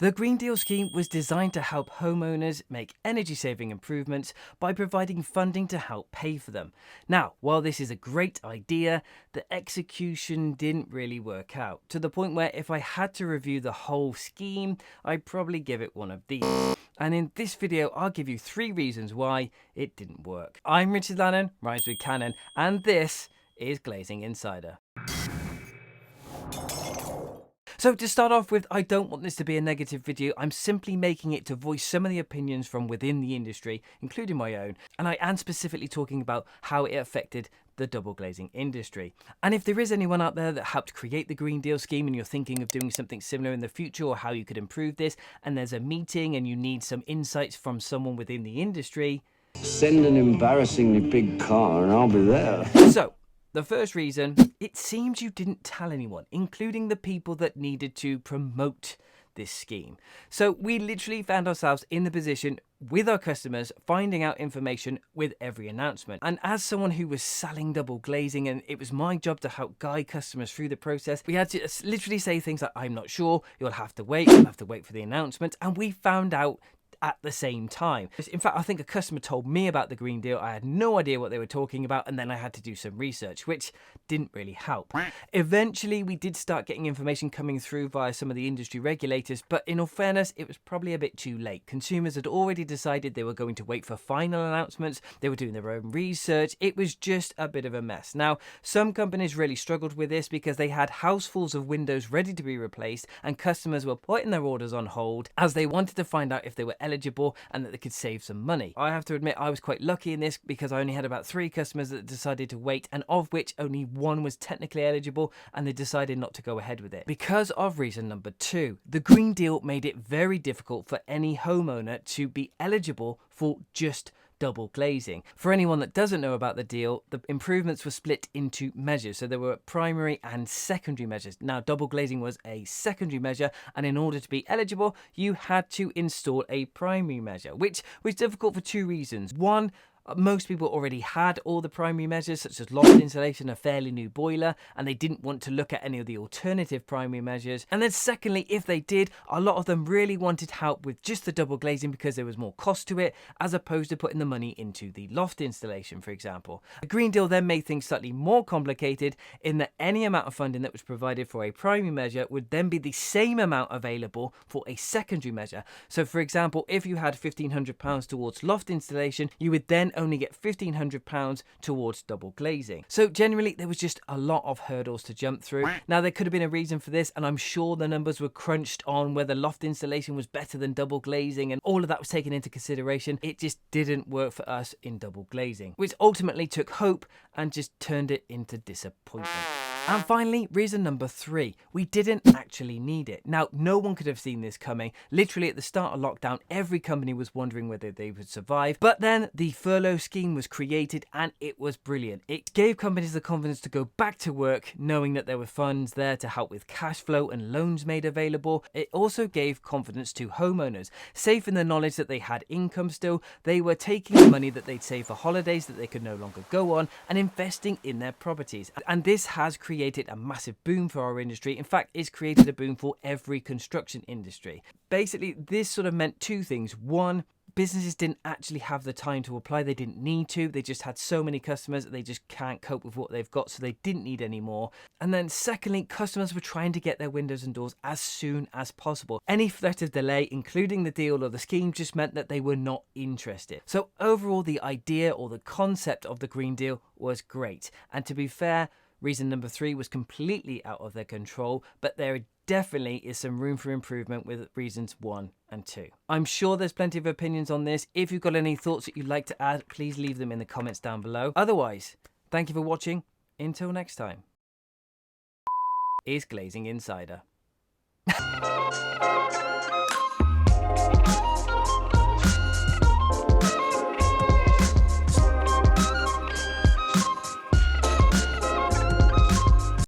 The Green Deal scheme was designed to help homeowners make energy-saving improvements by providing funding to help pay for them. Now, while this is a great idea, the execution didn't really work out, to the point where if I had to review the whole scheme, I'd probably give it one of these. And in this video, I'll give you 3 reasons why it didn't work. I'm Richard Lannon, Rhymes with Cannon, and this is Glazing Insider. So to start off with, I don't want this to be a negative video. I'm simply making it to voice some of the opinions from within the industry, including my own, and I am specifically talking about how it affected the double glazing industry. And if there is anyone out there that helped create the Green Deal scheme and you're thinking of doing something similar in the future or how you could improve this, and there's a meeting and you need some insights from someone within the industry, send an embarrassingly big car and I'll be there. So, the first reason, it seems you didn't tell anyone, including the people that needed to promote this scheme. So we literally found ourselves in the position with our customers finding out information with every announcement. And as someone who was selling double glazing and it was my job to help guide customers through the process, we had to literally say things like, I'm not sure, you'll have to wait for the announcement. And we found out at the same time. In fact, I think a customer told me about the Green Deal. I had no idea what they were talking about, and then I had to do some research, which didn't really help. Eventually, we did start getting information coming through via some of the industry regulators, but in all fairness, it was probably a bit too late. Consumers had already decided they were going to wait for final announcements. They were doing their own research. It was just a bit of a mess. Now, some companies really struggled with this because they had housefuls of windows ready to be replaced, and customers were putting their orders on hold as they wanted to find out if they were eligible and that they could save some money. I have to admit I was quite lucky in this because I only had about 3 customers that decided to wait, and of which only 1 was technically eligible and they decided not to go ahead with it. Because of reason number 2, the Green Deal made it very difficult for any homeowner to be eligible for just double glazing. For anyone that doesn't know about the deal, the improvements were split into measures. So there were primary and secondary measures. Now, double glazing was a secondary measure, and in order to be eligible, you had to install a primary measure, which was difficult for 2 reasons. One, most people already had all the primary measures, such as loft insulation, a fairly new boiler, and they didn't want to look at any of the alternative primary measures. And then secondly, if they did, a lot of them really wanted help with just the double glazing because there was more cost to it, as opposed to putting the money into the loft installation, for example. The Green Deal then made things slightly more complicated in that any amount of funding that was provided for a primary measure would then be the same amount available for a secondary measure. So for example, if you had £1,500 towards loft installation, you would then only get £1,500 towards double glazing. So generally there was just a lot of hurdles to jump through. Now there could have been a reason for this, and I'm sure the numbers were crunched on whether loft installation was better than double glazing, and all of that was taken into consideration. It just didn't work for us in double glazing, which ultimately took hope and just turned it into disappointment. And finally, reason number 3, we didn't actually need it. Now, no one could have seen this coming. Literally at the start of lockdown, every company was wondering whether they would survive. But then the furlough scheme was created and it was brilliant. It gave companies the confidence to go back to work, knowing that there were funds there to help with cash flow and loans made available. It also gave confidence to homeowners, safe in the knowledge that they had income still. They were taking the money that they'd saved for holidays that they could no longer go on and investing in their properties. And this has created a massive boom for our industry. In fact, it's created a boom for every construction industry. Basically, this sort of meant 2 things. One, businesses didn't actually have the time to apply. They didn't need to. They just had so many customers that they just can't cope with what they've got, so they didn't need any more. And then secondly, customers were trying to get their windows and doors as soon as possible. Any threat of delay, including the deal or the scheme, just meant that they were not interested. So overall, the idea or the concept of the Green Deal was great. And to be fair, reason number 3 was completely out of their control, but there definitely is some room for improvement with reasons 1 and 2. I'm sure there's plenty of opinions on this. If you've got any thoughts that you'd like to add, please leave them in the comments down below. Otherwise, thank you for watching. Until next time. Is Glazing Insider.